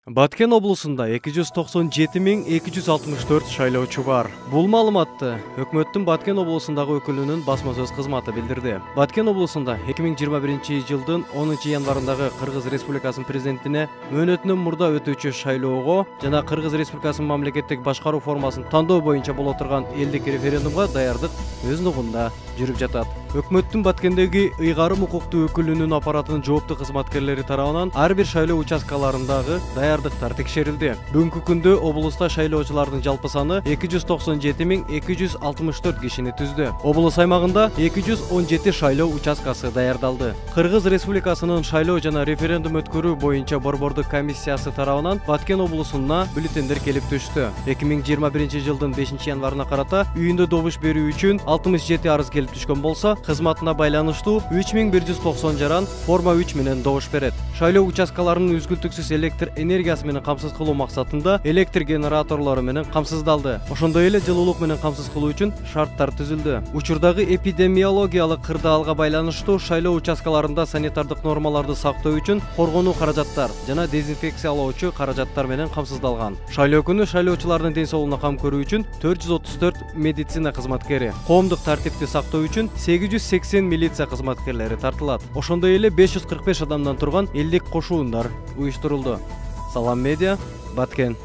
Баткен облусунда 297.264 шайлоочу бар. Бул маалыматты өкмөттүн Баткен облусундагы өкүлүнүн басма сөз кызматы билдирди. Баткен облусунда 2021-жылдын 10-январындагы Кыргыз Республикасынын президентине мөөнөтүнөн мурда өтүүчү шайлоого жана Кыргыз Республикасынын мамлекеттик башкаруу формасын тандоо боюнча боло турган элдик референдумга даярдык өз нугунда жүрүп жатат. Өкмөттүн Баткендеги ыйгарым укуктуу өкүлүнүн аппаратынын жооптуу кызматкерлери тарабынан ар бир шайлоо участкаларындагы даярдыктар текшерилди. Бүгүнкү күндө облуста шайлоочулардын жалпы саны 297.264 кишини түздү. Облус аймагында 217 шайлоо участкасы даярдалды. Кыргыз Республикасынын шайлоо жана референдум өткөрүү боюнча борбордук комиссиясы тарабынан Баткен облусуна бюллетендер келип түштү. 2021-жылдын 5-январына карата үйүндө добуш берүү үчүн 67 арыз келип түшкөн болсо, кызматына байланыштуу 3190 жаран форма 3 менен добуш берет. Шайлоо участкаларынын үзгүлтүксүз электр энергиясы менен камсыз кылуу максатында электр генераторлору менен камсыздалды. Ошондой эле жылуулук менен камсыз кылуу үчүн шарттар түзүлдү. Учурдагы эпидемиологиялык кырдаалга байланыштуу шайлоо участкаларында санитардык нормаларды сактоо үчүн коргонуу каражаттар жана дезинфекциялоочу каражаттар менен камсыздалган. Шайлоо күнү шайлоочулардын ден соолугуна кам көрүү үчүн 434 медицина кызматкери, коомдук тартипти сактоо үчүн 880 милиция кызматкерлери тартылат. Ошондой эле 545 адамдан турган элдик кошуундар уюштурулду. Салам медиа, Баткен.